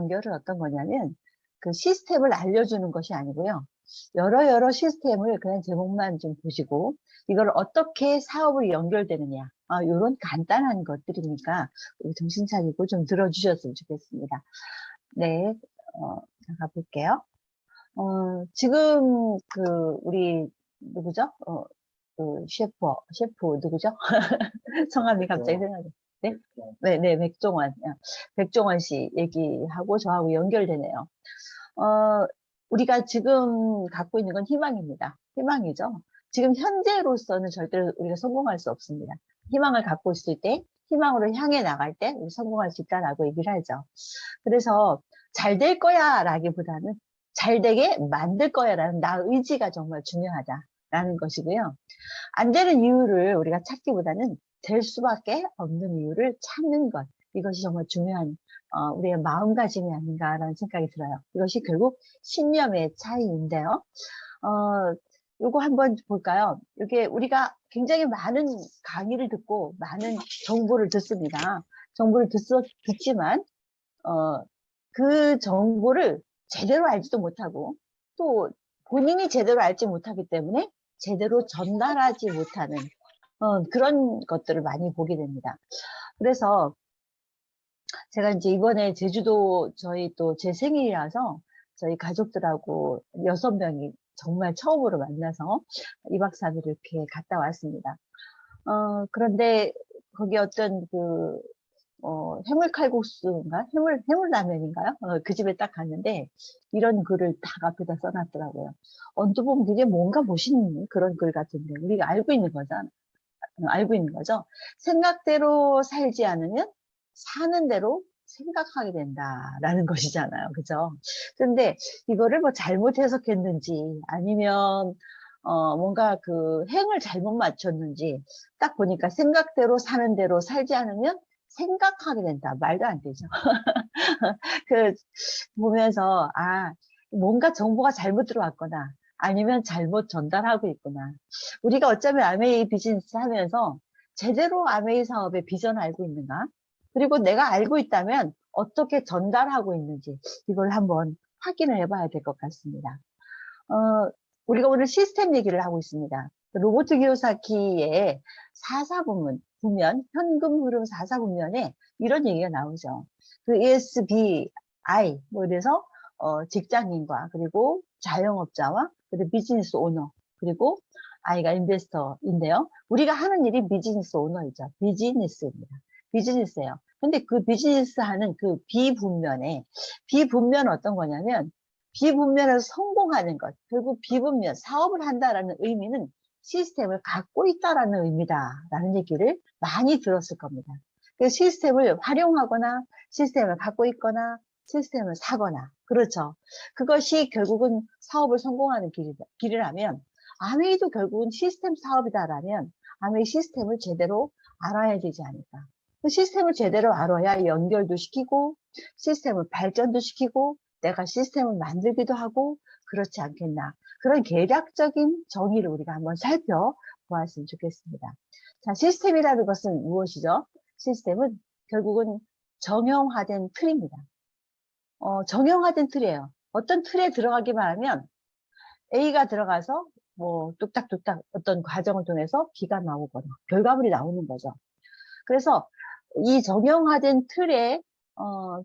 연결은 어떤 거냐면 그 시스템을 알려주는 것이 아니고요. 여러 시스템을 그냥 제목만 좀 보시고 이걸 어떻게 사업을 연결되느냐 이런 간단한 것들이니까 우리 정신 차리고 좀 들어주셨으면 좋겠습니다. 네, 자, 가볼게요. 지금 우리 누구죠? 그 셰프 누구죠? 성함이 갑자기 생각이. 네? 네, 백종원. 백종원 씨 얘기하고 저하고 연결되네요. 우리가 지금 갖고 있는 건 희망입니다. 희망이죠. 지금 현재로서는 절대로 우리가 성공할 수 없습니다. 희망을 갖고 있을 때, 희망으로 향해 나갈 때 우리 성공할 수 있다라고 얘기를 하죠. 그래서 잘 될 거야 라기보다는 잘 되게 만들 거야 라는 나 의지가 정말 중요하다라는 것이고요. 안 되는 이유를 우리가 찾기보다는 될 수밖에 없는 이유를 찾는 것. 이것이 정말 중요한 우리의 마음가짐이 아닌가라는 생각이 들어요. 이것이 결국 신념의 차이인데요. 요거 한번 볼까요? 이게 우리가 굉장히 많은 강의를 듣고 많은 정보를 듣습니다. 정보를 듣지만 그 정보를 제대로 알지도 못하고 또 본인이 제대로 알지 못하기 때문에 제대로 전달하지 못하는 그런 것들을 많이 보게 됩니다. 그래서 제가 이제 이번에 제주도 저희 또 제 생일이라서 저희 가족들하고 6명이 정말 처음으로 만나서 2박 3일 이렇게 갔다 왔습니다. 그런데 거기 어떤 해물칼국수인가? 해물라면인가요? 그 집에 딱 갔는데, 이런 글을 딱 앞에다 써놨더라고요. 언뜻 보면 되게 뭔가 멋있는 그런 글 같은데, 우리가 알고 있는 거잖아. 알고 있는 거죠. 생각대로 살지 않으면 사는 대로 생각하게 된다라는 것이잖아요. 그죠? 근데 이거를 뭐 잘못 해석했는지 아니면 뭔가 그 행을 잘못 맞췄는지 딱 보니까 생각대로 사는 대로 살지 않으면 생각하게 된다. 말도 안 되죠. 그 보면서 뭔가 정보가 잘못 들어왔거나 아니면 잘못 전달하고 있구나. 우리가 어쩌면 아메이 비즈니스 하면서 제대로 아메이 사업의 비전을 알고 있는가? 그리고 내가 알고 있다면 어떻게 전달하고 있는지 이걸 한번 확인을 해봐야 될 것 같습니다. 우리가 오늘 시스템 얘기를 하고 있습니다. 로버트 기요사키의 4사분면, 현금 흐름 4사분면에 이런 얘기가 나오죠. 그 ESBI, 이래서, 직장인과, 그리고 자영업자와, 그리고 비즈니스 오너, 그리고 I가 인베스터인데요. 우리가 하는 일이 비즈니스 오너이죠. 비즈니스입니다. 비즈니스예요. 근데 그 비즈니스 하는 그 비분면은 어떤 거냐면, 비분면에서 성공하는 것, 결국 비분면, 사업을 한다라는 의미는 시스템을 갖고 있다라는 의미다라는 얘기를 많이 들었을 겁니다. 그 시스템을 활용하거나, 시스템을 갖고 있거나, 시스템을 사거나, 그렇죠. 그것이 결국은 사업을 성공하는 길이라면, 아메이도 결국은 시스템 사업이다라면, 아메이 시스템을 제대로 알아야 되지 않을까. 그 시스템을 제대로 알아야 연결도 시키고, 시스템을 발전도 시키고, 내가 시스템을 만들기도 하고 그렇지 않겠나. 그런 계략적인 정의를 우리가 한번 살펴보았으면 좋겠습니다. 자, 시스템이라는 것은 무엇이죠? 시스템은 결국은 정형화된 틀입니다. 정형화된 틀이에요. 어떤 틀에 들어가기만 하면 A가 들어가서 뭐 뚝딱뚝딱 어떤 과정을 통해서 B가 나오거나 결과물이 나오는 거죠. 그래서 이 정형화된 틀의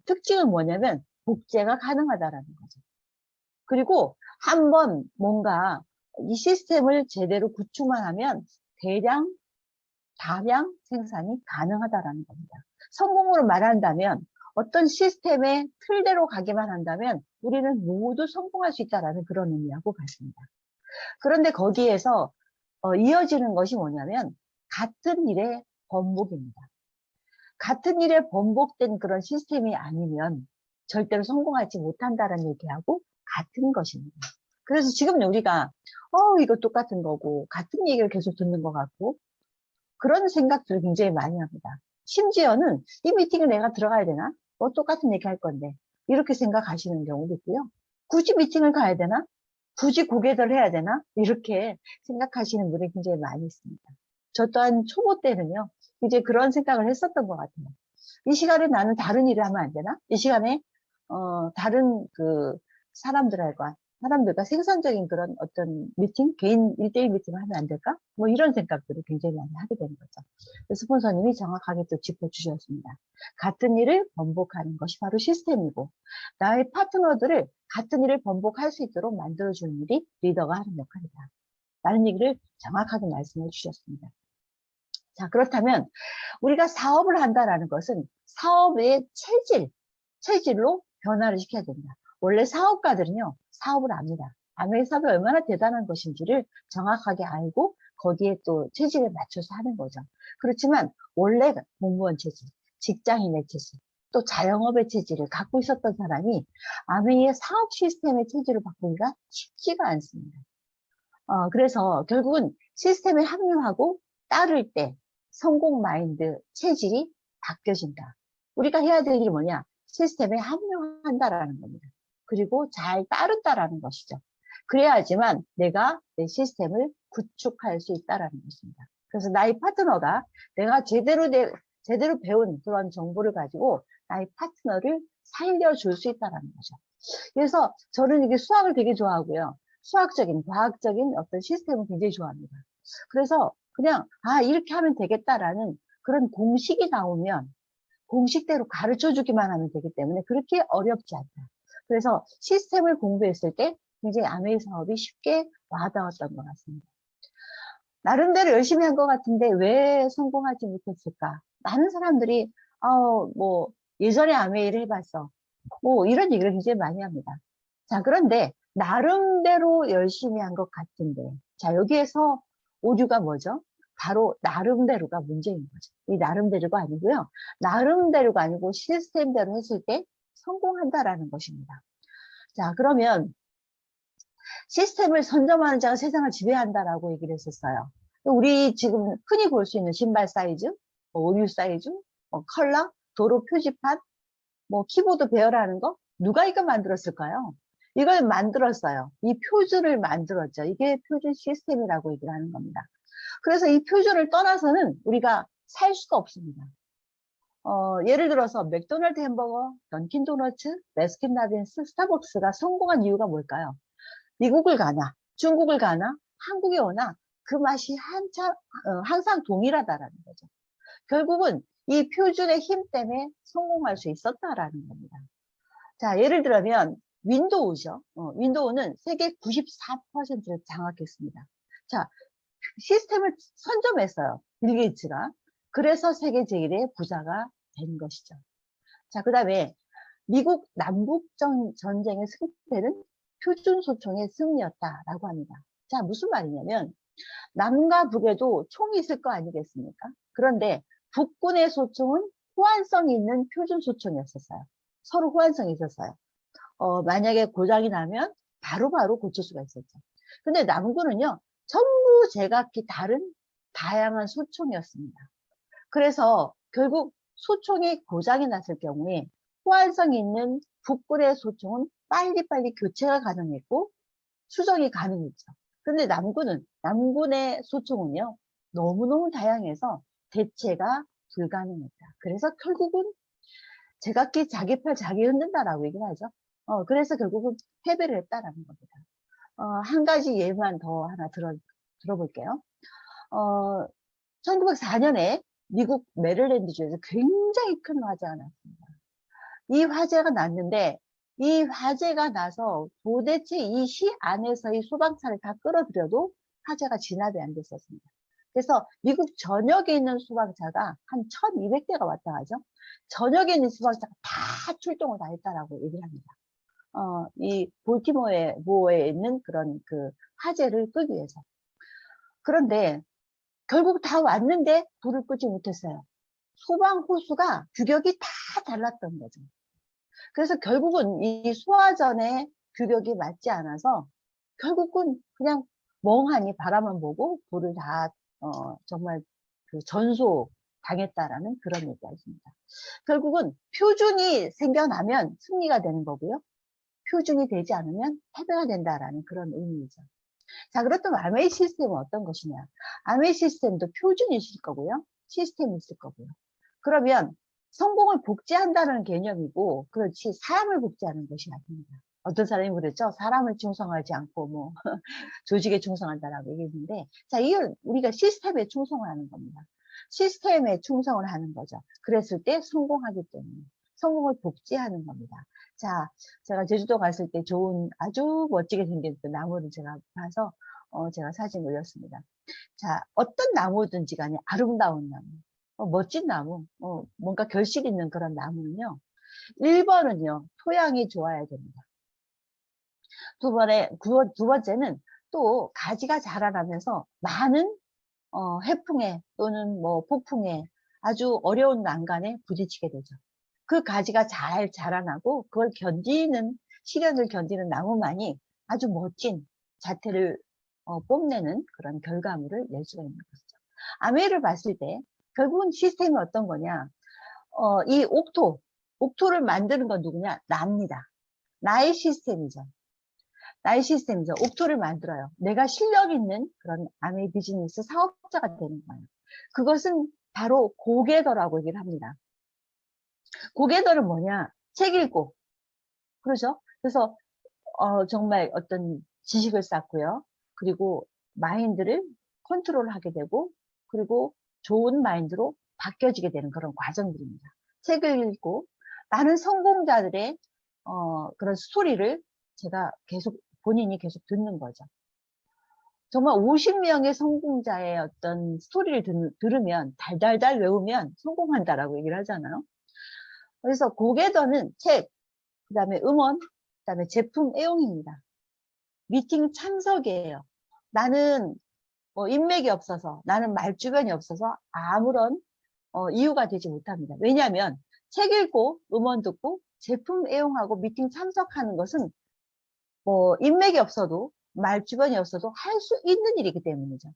특징은 뭐냐면 복제가 가능하다라는 거죠. 그리고 한번 뭔가 이 시스템을 제대로 구축만 하면 대량, 다량 생산이 가능하다라는 겁니다. 성공으로 말한다면 어떤 시스템의 틀대로 가기만 한다면 우리는 모두 성공할 수 있다라는 그런 의미하고 같습니다. 그런데 거기에서 이어지는 것이 뭐냐면 같은 일의 번복입니다. 같은 일에 번복된 그런 시스템이 아니면 절대로 성공하지 못한다는 얘기하고 같은 것입니다. 그래서 지금 우리가 이거 똑같은 거고 같은 얘기를 계속 듣는 것 같고 그런 생각들을 굉장히 많이 합니다. 심지어는 이 미팅에 내가 들어가야 되나? 똑같은 얘기 할 건데 이렇게 생각하시는 경우도 있고요. 굳이 미팅을 가야 되나? 굳이 고객을 해야 되나? 이렇게 생각하시는 분이 굉장히 많이 있습니다. 저 또한 초보 때는요. 이제 그런 생각을 했었던 것 같아요. 이 시간에 나는 다른 일을 하면 안 되나? 이 시간에 다른 그 사람들과 생산적인 그런 어떤 미팅, 개인 1대1 미팅을 하면 안 될까? 뭐 이런 생각들을 굉장히 많이 하게 되는 거죠. 스폰서님이 정확하게 또 짚어주셨습니다. 같은 일을 번복하는 것이 바로 시스템이고, 나의 파트너들을 같은 일을 번복할 수 있도록 만들어주는 일이 리더가 하는 역할이다. 라는 얘기를 정확하게 말씀해 주셨습니다. 자, 그렇다면 우리가 사업을 한다라는 것은 사업의 체질로 변화를 시켜야 된다. 원래 사업가들은요, 사업을 압니다. 아메이 사업이 얼마나 대단한 것인지를 정확하게 알고 거기에 또 체질에 맞춰서 하는 거죠. 그렇지만 원래 공무원 체질, 직장인의 체질, 또 자영업의 체질을 갖고 있었던 사람이 아메이의 사업 시스템의 체질을 바꾸기가 쉽지가 않습니다. 그래서 결국은 시스템에 합류하고 따를 때 성공 마인드 체질이 바뀌어진다. 우리가 해야 될 일이 뭐냐? 시스템에 합류한다라는 겁니다. 그리고 잘 따른다라는 것이죠. 그래야지만 내가 내 시스템을 구축할 수 있다라는 것입니다. 그래서 나의 파트너가 내가 제대로 배운 그런 정보를 가지고 나의 파트너를 살려줄 수 있다라는 거죠. 그래서 저는 이게 수학을 되게 좋아하고요. 수학적인, 과학적인 어떤 시스템을 굉장히 좋아합니다. 그래서 그냥, 이렇게 하면 되겠다라는 그런 공식이 나오면 공식대로 가르쳐 주기만 하면 되기 때문에 그렇게 어렵지 않다. 그래서 시스템을 공부했을 때 굉장히 아메이 사업이 쉽게 와닿았던 것 같습니다. 나름대로 열심히 한 것 같은데 왜 성공하지 못했을까? 많은 사람들이, 예전에 아메이를 해봤어. 뭐 이런 얘기를 굉장히 많이 합니다. 자, 그런데 나름대로 열심히 한 것 같은데, 자, 여기에서 오류가 뭐죠? 바로 나름대로가 문제인 거죠. 이 나름대로가 아니고요. 나름대로가 아니고 시스템대로 했을 때 성공한다라는 것입니다. 자, 그러면 시스템을 선점하는 자가 세상을 지배한다라고 얘기를 했었어요. 우리 지금 흔히 볼 수 있는 신발 사이즈, 의류 사이즈, 컬러, 도로 표지판, 키보드 배열하는 거, 누가 이거 만들었을까요? 이걸 만들었어요. 이 표준을 만들었죠. 이게 표준 시스템이라고 얘기를 하는 겁니다. 그래서 이 표준을 떠나서는 우리가 살 수가 없습니다. 예를 들어서 맥도날드 햄버거, 던킨 도너츠, 베스킨라빈스, 스타벅스가 성공한 이유가 뭘까요? 미국을 가나, 중국을 가나, 한국에 오나 그 맛이 항상 동일하다라는 거죠. 결국은 이 표준의 힘 때문에 성공할 수 있었다라는 겁니다. 자, 예를 들면 윈도우죠. 윈도우는 세계 94%를 장악했습니다. 자, 시스템을 선점했어요. 빌 게이츠가. 그래서 세계 제1의 부자가 된 것이죠. 자, 그 다음에 미국 남북 전쟁의 승패는 표준 소총의 승리였다라고 합니다. 자, 무슨 말이냐면 남과 북에도 총이 있을 거 아니겠습니까? 그런데 북군의 소총은 호환성이 있는 표준 소총이었었어요. 서로 호환성이 있었어요. 만약에 고장이 나면 바로바로 고칠 수가 있었죠. 근데 남군은요, 전부 제각기 다른 다양한 소총이었습니다. 그래서 결국 소총이 고장이 났을 경우에 호환성이 있는 북군의 소총은 빨리빨리 교체가 가능했고 수정이 가능했죠. 근데 남군의 소총은요, 너무너무 다양해서 대체가 불가능했다. 그래서 결국은 제각기 자기 팔 자기 흔든다라고 얘기를 하죠. 그래서 결국은 패배를 했다라는 겁니다. 한 가지 예만 더 하나 들어볼게요. 1904년에 미국 메릴랜드주에서 굉장히 큰 화재가 났습니다. 이 화재가 났는데 이 화재가 나서 도대체 이 시 안에서의 소방차를 다 끌어들여도 화재가 진압이 안 됐었습니다. 그래서 미국 전역에 있는 소방차가 한 1200대가 왔다 가죠. 전역에 있는 소방차가 다 출동을 다 했다라고 얘기를 합니다. 이 볼티모어에 있는 그런 그 화재를 끄기 위해서. 그런데 결국 다 왔는데 불을 끄지 못했어요. 소방 호수가 규격이 다 달랐던 거죠. 그래서 결국은 이 소화전의 규격이 맞지 않아서 결국은 그냥 멍하니 바라만 보고 불을 다 정말 그 전소 당했다라는 그런 얘기가 있습니다. 결국은 표준이 생겨나면 승리가 되는 거고요. 표준이 되지 않으면 패배가 된다라는 그런 의미이죠. 자, 그렇다면 아메이 시스템은 어떤 것이냐? 아메이 시스템도 표준이 있을 거고요. 시스템이 있을 거고요. 그러면 성공을 복제한다는 개념이고, 그렇지, 사람을 복제하는 것이 아닙니다. 어떤 사람이 그랬죠? 사람을 충성하지 않고, 뭐, 조직에 충성한다라고 얘기했는데, 자, 이건 우리가 시스템에 충성을 하는 겁니다. 시스템에 충성을 하는 거죠. 그랬을 때 성공하기 때문에. 성공을 복제하는 겁니다. 자, 제가 제주도 갔을 때 좋은, 아주 멋지게 생긴 그 나무를 제가 봐서, 제가 사진 올렸습니다. 자, 어떤 나무든지 간에 아름다운 나무, 멋진 나무, 뭔가 결실 있는 그런 나무는요, 1번은요, 토양이 좋아야 됩니다. 두 번째는 또 가지가 자라나면서 많은 해풍에 또는 뭐 폭풍에 아주 어려운 난간에 부딪히게 되죠. 그 가지가 잘 자라나고 그걸 견디는, 시련을 견디는 나무만이 아주 멋진 자태를 뽐내는 그런 결과물을 낼 수가 있는 것이죠. 아메이를 봤을 때 결국은 시스템이 어떤 거냐, 이 옥토를 만드는 건 누구냐? 나입니다. 나의 시스템이죠. 나의 시스템이죠. 옥토를 만들어요. 내가 실력 있는 그런 아메이 비즈니스 사업자가 되는 거예요. 그것은 바로 고개더라고 얘기를 합니다. 고개더는 뭐냐? 책 읽고, 그렇죠? 그래서 정말 어떤 지식을 쌓고요. 그리고 마인드를 컨트롤하게 되고, 그리고 좋은 마인드로 바뀌어지게 되는 그런 과정들입니다. 책을 읽고 많은 성공자들의 그런 스토리를 제가 본인이 계속 듣는 거죠. 정말 50명의 성공자의 어떤 스토리를 들으면 달달달 외우면 성공한다라고 얘기를 하잖아요. 그래서 고개더는 책, 그 다음에 음원, 그 다음에 제품 애용입니다. 미팅 참석이에요. 나는 인맥이 없어서, 나는 말주변이 없어서 아무런 이유가 되지 못합니다. 왜냐하면 책 읽고 음원 듣고 제품 애용하고 미팅 참석하는 것은 인맥이 없어도 말주변이 없어도 할 수 있는 일이기 때문이죠.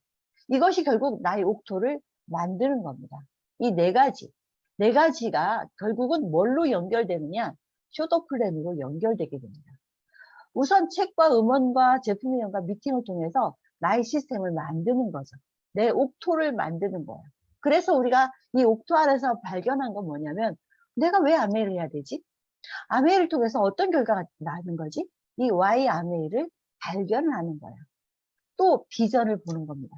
이것이 결국 나의 옥토를 만드는 겁니다. 이 네 가지가 결국은 뭘로 연결되느냐? 쇼더 플랜으로 연결되게 됩니다. 우선 책과 음원과 제품 이용과 미팅을 통해서 나의 시스템을 만드는 거죠. 내 옥토를 만드는 거예요. 그래서 우리가 이 옥토 안에서 발견한 건 뭐냐면, 내가 왜 아메이를 해야 되지? 아메이를 통해서 어떤 결과가 나는 거지? 이 Y 아메이를 발견을 하는 거예요. 또 비전을 보는 겁니다.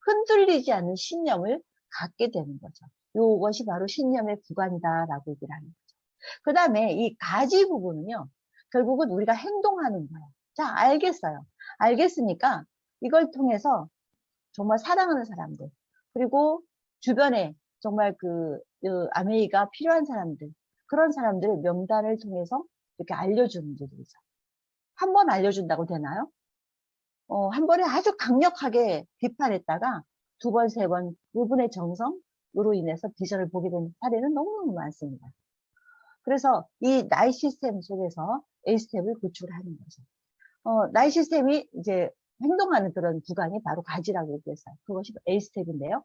흔들리지 않는 신념을 갖게 되는 거죠. 이것이 바로 신념의 구간이다라고 얘기를 하는 거죠. 그 다음에 이 가지 부분은요, 결국은 우리가 행동하는 거예요. 자, 알겠어요. 알겠으니까 이걸 통해서 정말 사랑하는 사람들, 그리고 주변에 정말 아메이가 필요한 사람들, 그런 사람들의 명단을 통해서 이렇게 알려주는 일이죠. 한 번 알려준다고 되나요? 한 번에 아주 강력하게 비판했다가 두 번, 세 번, 그분의 정성으로 인해서 비전을 보게 된 사례는 너무너무 많습니다. 그래서 이 나이 시스템 속에서 A 스텝을 구축하는 거죠. 나이 시스템이 이제 행동하는 그런 구간이 바로 가지라고 얘기했어요. 그것이 A 스텝인데요.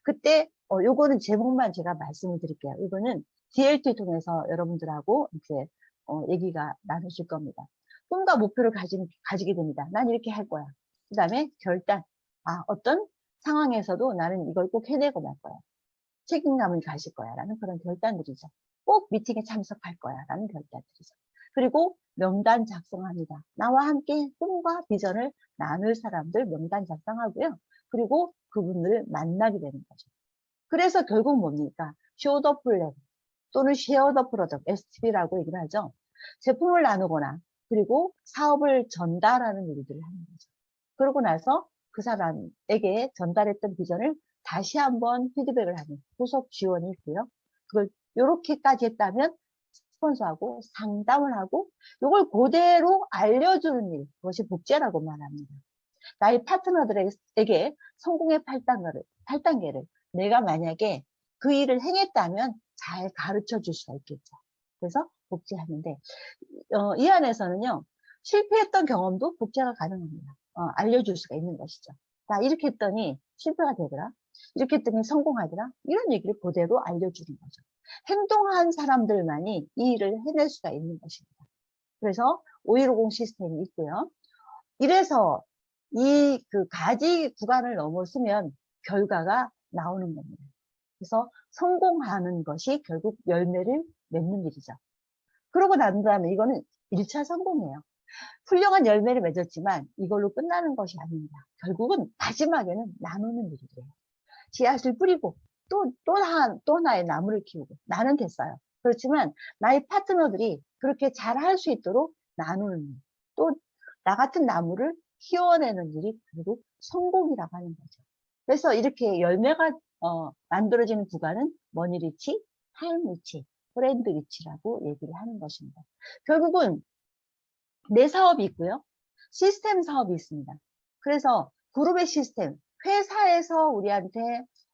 그때 요거는 제목만 제가 말씀을 드릴게요. 이거는 DLT 통해서 여러분들하고 이렇게 얘기가 나누실 겁니다. 꿈과 목표를 가지게 됩니다. 난 이렇게 할 거야. 그 다음에 결단. 어떤 상황에서도 나는 이걸 꼭 해내고 말 거야. 책임감을 가질 거야. 라는 그런 결단들이죠. 꼭 미팅에 참석할 거야. 라는 결단들이죠. 그리고 명단 작성합니다. 나와 함께 꿈과 비전을 나눌 사람들 명단 작성하고요. 그리고 그분들을 만나게 되는 거죠. 그래서 결국 뭡니까? 쇼 더 플랜 또는 쉐어 더 프로덕트, STP라고 얘기를 하죠. 제품을 나누거나 그리고 사업을 전달하는 일들을 하는 거죠. 그러고 나서 그 사람에게 전달했던 비전을 다시 한번 피드백을 하는 후속 지원이 있고요. 그걸 이렇게까지 했다면 스폰서하고 상담을 하고 이걸 그대로 알려주는 일, 그것이 복제라고 말합니다. 나의 파트너들에게 성공의 8단계를 내가 만약에 그 일을 행했다면 잘 가르쳐 줄 수가 있겠죠. 그래서 복제하는데 이 안에서는요, 실패했던 경험도 복제가 가능합니다. 알려줄 수가 있는 것이죠. 나 이렇게 했더니 실패가 되더라. 이렇게 했더니 성공하더라. 이런 얘기를 그대로 알려주는 거죠. 행동한 사람들만이 이 일을 해낼 수가 있는 것입니다. 그래서 5150 시스템이 있고요. 이래서 가지 구간을 넘어서면 결과가 나오는 겁니다. 그래서 성공하는 것이 결국 열매를 맺는 일이죠. 그러고 난 다음에 이거는 1차 성공이에요. 훌륭한 열매를 맺었지만 이걸로 끝나는 것이 아닙니다. 결국은 마지막에는 나누는 일이에요. 씨앗을 뿌리고 또 하나의 나무를 키우고 나는 됐어요. 그렇지만 나의 파트너들이 그렇게 잘 할 수 있도록 나누는 일, 또 나 같은 나무를 키워내는 일이 결국 성공이라고 하는 거죠. 그래서 이렇게 열매가 만들어지는 구간은 머니 리치, 타임 리치, 브랜드 리치라고 얘기를 하는 것입니다. 결국은 내 사업이 있고요. 시스템 사업이 있습니다. 그래서 그룹의 시스템, 회사에서 우리한테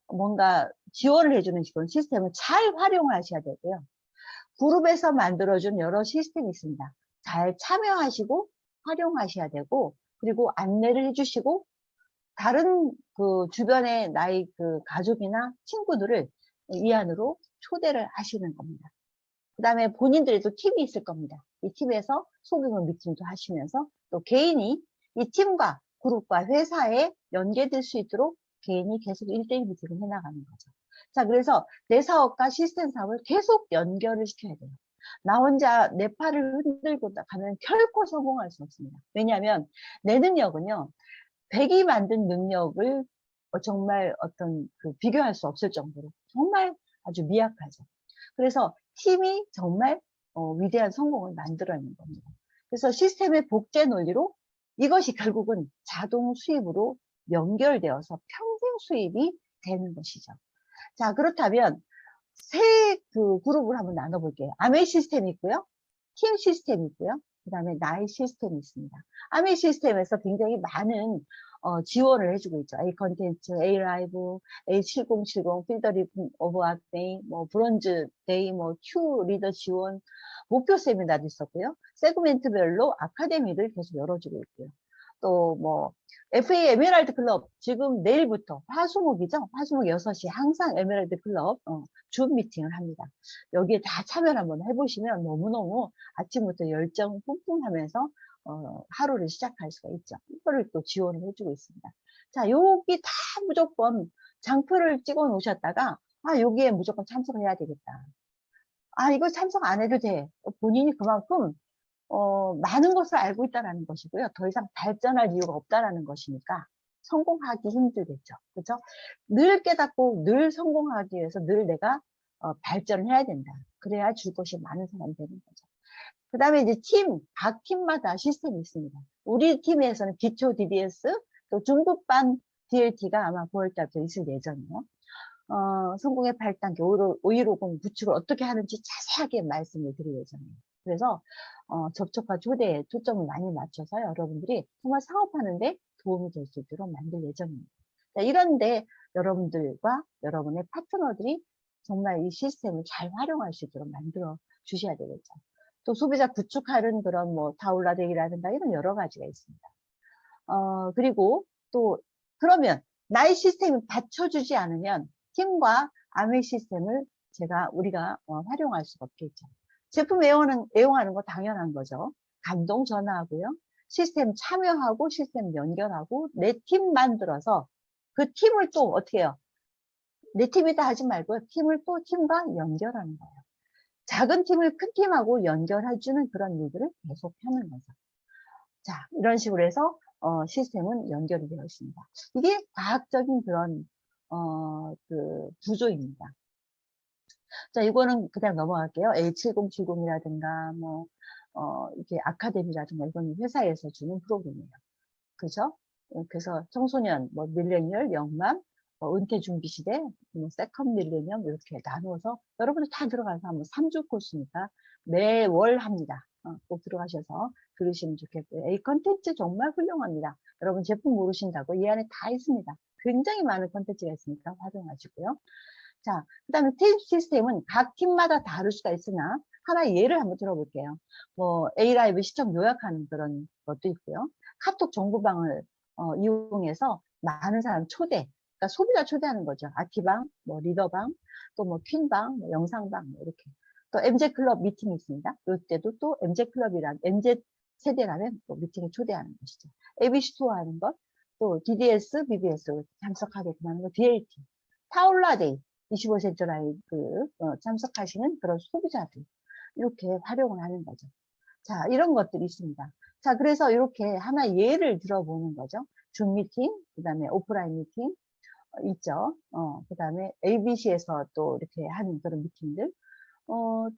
뭔가 지원을 해주는 그런 시스템을 잘 활용하셔야 되고요. 그룹에서 만들어준 여러 시스템이 있습니다. 잘 참여하시고 활용하셔야 되고, 그리고 안내를 해주시고, 다른 그 주변의 나의 그 가족이나 친구들을 이 안으로 초대를 하시는 겁니다. 그 다음에 본인들에도 팀이 있을 겁니다. 이 팀에서 소규모 미팅도 하시면서 또 개인이 이 팀과 그룹과 회사에 연계될 수 있도록 개인이 계속 1대1 미팅을 해나가는 거죠. 자, 그래서 내 사업과 시스템 사업을 계속 연결을 시켜야 돼요. 나 혼자 내 팔을 흔들고 가면 결코 성공할 수 없습니다. 왜냐하면 내 능력은요, 100이 만든 능력을 정말 비교할 수 없을 정도로 정말 아주 미약하죠. 그래서 팀이 정말 위대한 성공을 만들어내는 겁니다. 그래서 시스템의 복제 논리로 이것이 결국은 자동 수입으로 연결되어서 평생 수입이 되는 것이죠. 자, 그렇다면 세 그룹을 한번 나눠볼게요. 아메 시스템이 있고요. 팀 시스템이 있고요. 그 다음에 나의 시스템이 있습니다. 아메 시스템에서 굉장히 많은 지원을 해주고 있죠. A 컨텐츠, A 라이브, A7070, 필더 리듬 오브 아데이, 뭐 브론즈 데이, 뭐 Q 리더 지원, 목표 세미나도 있었고요. 세그멘트별로 아카데미를 계속 열어주고 있고요. 또 뭐 FA 에메랄드 클럽 지금 내일부터 화수목이죠. 화수목 6시 항상 에메랄드 클럽 줌 미팅을 합니다. 여기에 다 참여를 한번 해보시면 너무너무 아침부터 열정 뿜뿜하면서 하루를 시작할 수가 있죠. 이거를 또 지원을 해주고 있습니다. 자, 여기 다 무조건 장표를 찍어 놓으셨다가 여기에 무조건 참석을 해야 되겠다. 이거 참석 안 해도 돼. 본인이 그만큼 많은 것을 알고 있다는 것이고요. 더 이상 발전할 이유가 없다는 것이니까 성공하기 힘들겠죠. 그죠? 늘 깨닫고 늘 성공하기 위해서 늘 내가 발전을 해야 된다. 그래야 줄 것이 많은 사람이 되는 거죠. 그 다음에 이제 각 팀마다 시스템이 있습니다. 우리 팀에서는 기초 DDS, 또 중급반 DLT가 아마 9월달부터 있을 예정이에요. 성공의 8단계 5150 구축을 어떻게 하는지 자세하게 말씀을 드릴 예정이에요. 그래서 접촉과 조대에 초점을 많이 맞춰서 여러분들이 정말 사업하는데 도움이 될 수 있도록 만들 예정입니다. 자, 이런데 여러분들과 여러분의 파트너들이 정말 이 시스템을 잘 활용할 수 있도록 만들어 주셔야 되겠죠. 또 소비자 구축하는 그런 뭐 다울라데이라든가 이런 여러 가지가 있습니다. 그리고 또 그러면 나의 시스템이 받쳐주지 않으면 팀과 아메 시스템을 우리가 활용할 수가 없겠죠. 제품 애용하는 거 당연한 거죠. 감동 전화하고요. 시스템 참여하고 시스템 연결하고 내 팀 만들어서 그 팀을 또 어떻게 해요? 내 팀이다 하지 말고요. 팀을 또 팀과 연결하는 거예요. 작은 팀을 큰 팀하고 연결해주는 그런 일들을 계속 하는 거죠. 자, 이런 식으로 해서 시스템은 연결이 되어 있습니다. 이게 과학적인 그런 구조입니다. 자, 이거는 그냥 넘어갈게요. A7070이라든가 이렇게 아카데미라든가 이건 회사에서 주는 프로그램이에요. 그죠? 그래서 청소년, 밀레니얼, 영맘, 은퇴 준비 시대, 세컨 밀레니엄 이렇게 나누어서 여러분들 다 들어가서 한번 3주 코스니까 매월 합니다. 꼭 들어가셔서 들으시면 좋겠고요. A 컨텐츠 정말 훌륭합니다. 여러분 제품 모르신다고 이 안에 다 있습니다. 굉장히 많은 컨텐츠가 있으니까 활용하시고요. 자, 그 다음에 팀 시스템은 각 팀마다 다를 수가 있으나 하나의 예를 한번 들어볼게요. A라이브 시청 요약하는 그런 것도 있고요. 카톡 정보방을 이용해서 많은 사람 그러니까 소비자 초대하는 거죠. 아티방, 리더방, 또 퀸방, 영상방 이렇게. 또 MZ클럽 미팅이 있습니다. 이때도 또 MZ클럽이란 MZ 세대라면 또 미팅에 초대하는 것이죠. ABC 투어 하는 것, 또 DDS, BBS 참석하게끔 하는 거, DLT, 타올라데이. 25센트 라이브 참석하시는 그런 소비자들 이렇게 활용을 하는 거죠. 자, 이런 것들이 있습니다. 자, 그래서 이렇게 하나 예를 들어보는 거죠. 줌 미팅, 그 다음에 오프라인 미팅 있죠. 그 다음에 ABC에서 또 이렇게 하는 그런 미팅들.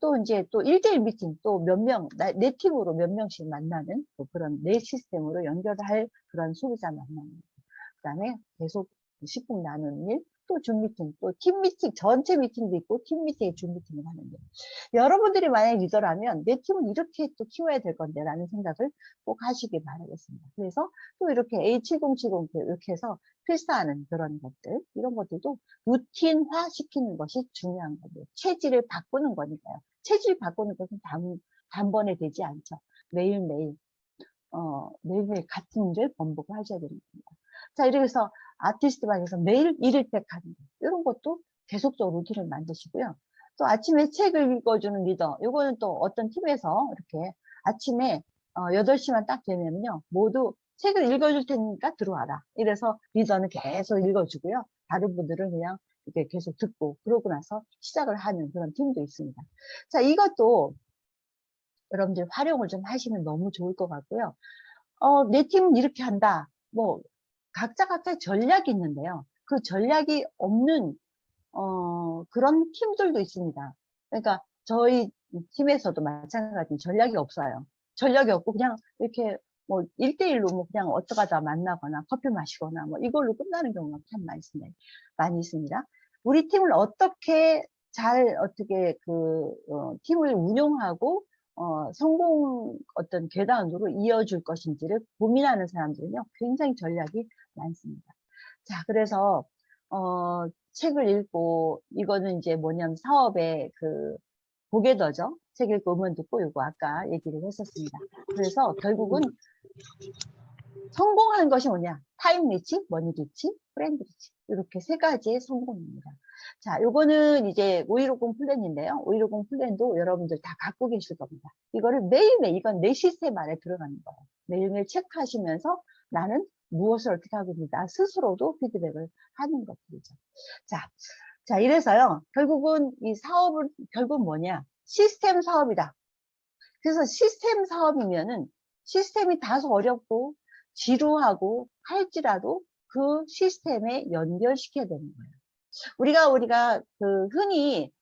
또 이제 또 1대1 미팅 또 몇 명, 내 팀으로 몇 명씩 만나는 또 그런 내 시스템으로 연결할 그런 소비자 만나는. 그 다음에 계속 식품 나누는 일, 또 줌 미팅, 또 팀 미팅, 전체 미팅도 있고 팀 미팅에 줌 미팅을 하는 일. 여러분들이 만약 리더라면 내 팀은 이렇게 또 키워야 될 건데 라는 생각을 꼭 하시길 바라겠습니다. 그래서 또 이렇게 A7070 이렇게 해서 필사하는 그런 것들, 이런 것들도 루틴화 시키는 것이 중요한 거고요. 체질을 바꾸는 거니까요. 체질 바꾸는 것은 단번에 되지 않죠. 매일매일, 매일매일 같은 일을 반복을 하셔야 됩니다. 자, 이렇게 해서 아티스트 방에서 매일 1일백 하는 거, 이런 것도 계속적으로 루틴을 만드시고요. 또 아침에 책을 읽어주는 리더, 요거는 또 어떤 팀에서 이렇게 아침에 8시만 딱 되면요, 모두 책을 읽어줄 테니까 들어와라. 이래서 리더는 계속 읽어주고요. 다른 분들은 그냥 이렇게 계속 듣고, 그러고 나서 시작을 하는 그런 팀도 있습니다. 자, 이것도 여러분들 활용을 좀 하시면 너무 좋을 것 같고요. 내 팀은 이렇게 한다. 뭐, 각자의 전략이 있는데요. 그 전략이 없는, 그런 팀들도 있습니다. 그러니까 저희 팀에서도 마찬가지 전략이 없어요. 전략이 없고 그냥 이렇게 뭐 1대1로 뭐 그냥 어쩌가다 만나거나 커피 마시거나 뭐 이걸로 끝나는 경우가 참 많이 있습니다. 우리 팀을 어떻게 어떻게 팀을 운용하고 성공 어떤 계단으로 이어줄 것인지를 고민하는 사람들은요, 굉장히 전략이 많습니다. 자, 그래서, 책을 읽고, 이거는 이제 뭐냐면 사업의 보게더죠. 책 읽고 음원 듣고, 이거 아까 얘기를 했었습니다. 그래서 결국은 성공하는 것이 뭐냐? 타임 리치, 머니 리치, 브랜드 리치. 이렇게 세 가지의 성공입니다. 자, 요거는 이제 5150 플랜인데요. 5150 플랜도 여러분들 다 갖고 계실 겁니다. 이거를 매일매일, 이건 내 시스템 안에 들어가는 거예요. 매일매일 체크하시면서 나는 무엇을 어떻게 하고 있는지 나 스스로도 피드백을 하는 것들이죠. 자, 이래서요. 결국은 이 사업은 결국 뭐냐? 시스템 사업이다. 그래서 시스템 사업이면은 시스템이 다소 어렵고 지루하고 할지라도 그 시스템에 연결시켜야 되는 거예요. 우리가 흔히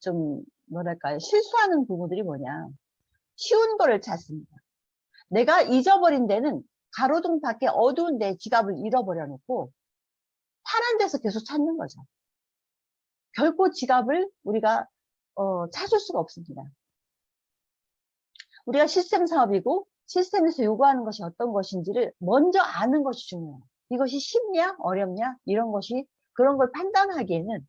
좀 뭐랄까요, 실수하는 부분들이 뭐냐, 쉬운 거를 찾습니다. 내가 잊어버린 데는 가로등 밖에 어두운 데 지갑을 잃어버려 놓고 파란 데서 계속 찾는 거죠. 결코 지갑을 우리가 찾을 수가 없습니다. 우리가 시스템 사업이고 시스템에서 요구하는 것이 어떤 것인지를 먼저 아는 것이 중요해요. 이것이 쉽냐 어렵냐 이런 것이, 그런 걸 판단하기에는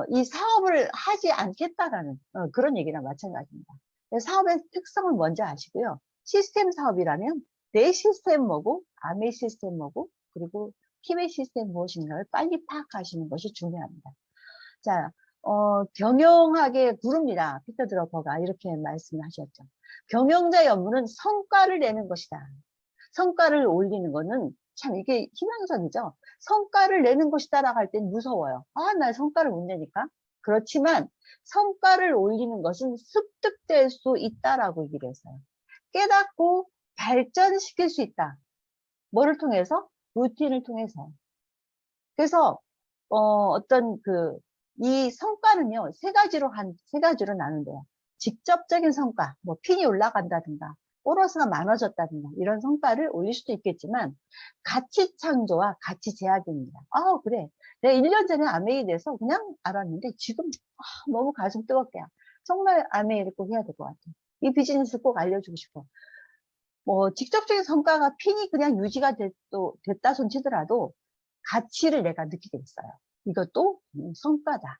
이 사업을 하지 않겠다라는 그런 얘기랑 마찬가지입니다. 사업의 특성을 먼저 아시고요. 시스템 사업이라면 내 시스템 뭐고 아메 시스템 뭐고 그리고 팀의 시스템 무엇인가를 빨리 파악하시는 것이 중요합니다. 자, 경영학의 구루입니다. 피터 드러퍼가 이렇게 말씀하셨죠. 경영자의 업무는 성과를 내는 것이다. 성과를 올리는 거는 참 이게 희망적이죠. 성과를 내는 것이다라고 할 땐 무서워요. 아, 나 성과를 못 내니까. 그렇지만 성과를 올리는 것은 습득될 수 있다라고 얘기를 했어요. 깨닫고 발전시킬 수 있다. 뭐를 통해서? 루틴을 통해서. 그래서 이 성과는요, 세 가지로 나눈대요. 직접적인 성과, 뭐 핀이 올라간다든가 보너스가 많아졌다든가 이런 성과를 올릴 수도 있겠지만, 가치 창조와 가치 제약입니다. 아, 그래, 내가 1년 전에 아메이에 대해서 그냥 알았는데 지금 너무 가슴 뜨겁게 정말 아메이를 꼭 해야 될 것 같아. 이 비즈니스 꼭 알려주고 싶어. 뭐 직접적인 성과가 핀이 그냥 유지가 됐다 손 치더라도 가치를 내가 느끼게 됐어요. 이것도 성과다.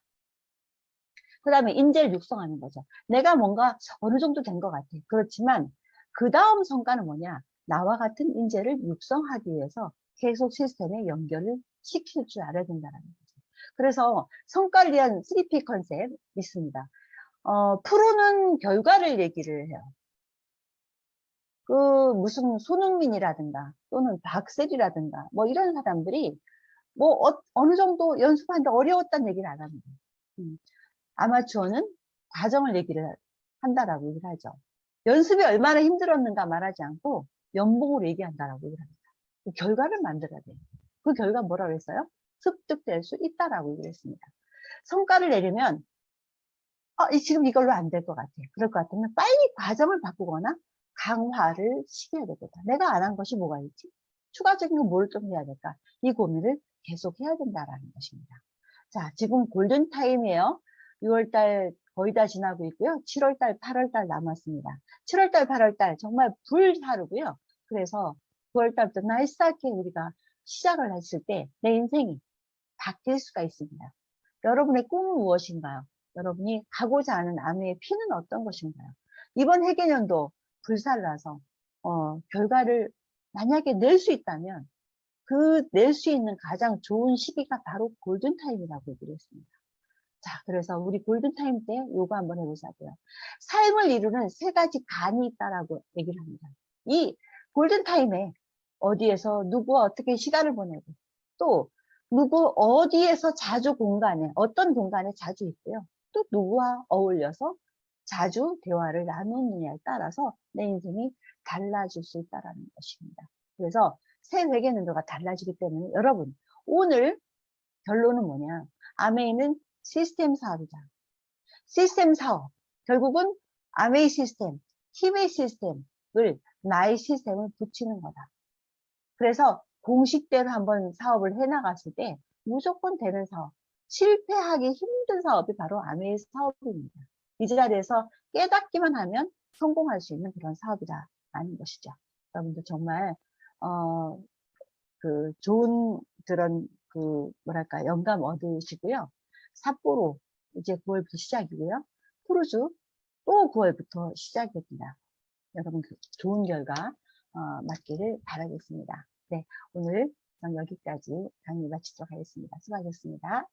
그 다음에 인재를 육성하는 거죠. 내가 뭔가 어느 정도 된 것 같아. 그렇지만 그 다음 성과는 뭐냐? 나와 같은 인재를 육성하기 위해서 계속 시스템에 연결을 시킬 줄 알아야 된다는 거죠. 그래서 성과를 위한 3P 컨셉 있습니다. 프로는 결과를 얘기를 해요. 무슨 손흥민이라든가 또는 박셀이라든가 뭐 이런 사람들이 뭐 어느 정도 연습하는데 어려웠다는 얘기를 안 합니다. 아마추어는 과정을 얘기를 한다라고 얘기를 하죠. 연습이 얼마나 힘들었는가 말하지 않고 연봉으로 얘기한다라고 얘기를 합니다. 그 결과를 만들어야 돼요. 그 결과 뭐라고 했어요? 습득될 수 있다라고 얘기를 했습니다. 성과를 내려면 지금 이걸로 안 될 것 같아. 그럴 것 같으면 빨리 과정을 바꾸거나 강화를 시켜야 되겠다. 내가 안 한 것이 뭐가 있지? 추가적인 건 뭘 좀 해야 될까? 이 고민을 계속 해야 된다라는 것입니다. 자, 지금 골든타임이에요. 6월달 거의 다 지나고 있고요. 7월달, 8월달 남았습니다. 7월달, 8월달 정말 불사르고요. 그래서 9월달부터 날쌔게 우리가 시작을 했을 때 내 인생이 바뀔 수가 있습니다. 여러분의 꿈은 무엇인가요? 여러분이 가고자 하는 암의 피는 어떤 것인가요? 이번 해개년도 불살라서 결과를 만약에 낼 수 있다면 그 낼 수 있는 가장 좋은 시기가 바로 골든타임이라고 얘기를 했습니다. 자, 그래서 우리 골든타임 때 요거 한번 해보자고요. 삶을 이루는 세 가지 간이 있다라고 얘기를 합니다. 이 골든타임에 어디에서 누구와 어떻게 시간을 보내고 또 누구 어디에서 자주 공간에 어떤 공간에 자주 있고요. 또 누구와 어울려서 자주 대화를 나누느냐에 따라서 내 인생이 달라질 수 있다는 것입니다. 그래서 새 회계연도가 달라지기 때문에 여러분 오늘 결론은 뭐냐? 아메이는 시스템 사업이다. 시스템 사업. 결국은 아메이 시스템, 팀의 시스템을 나의 시스템을 붙이는 거다. 그래서 공식대로 한번 사업을 해나갔을 때 무조건 되는 사업, 실패하기 힘든 사업이 바로 아메이 사업입니다. 이 자리에서 깨닫기만 하면 성공할 수 있는 그런 사업이다라는 것이죠. 여러분들 정말 좋은 그런 뭐랄까 영감 얻으시고요. 삿포로 이제 9월부터 시작이고요. 크루즈 또 9월부터 시작입니다. 여러분 좋은 결과 맞기를 바라겠습니다. 네, 오늘 여기까지 강의 마치도록 하겠습니다. 수고하셨습니다.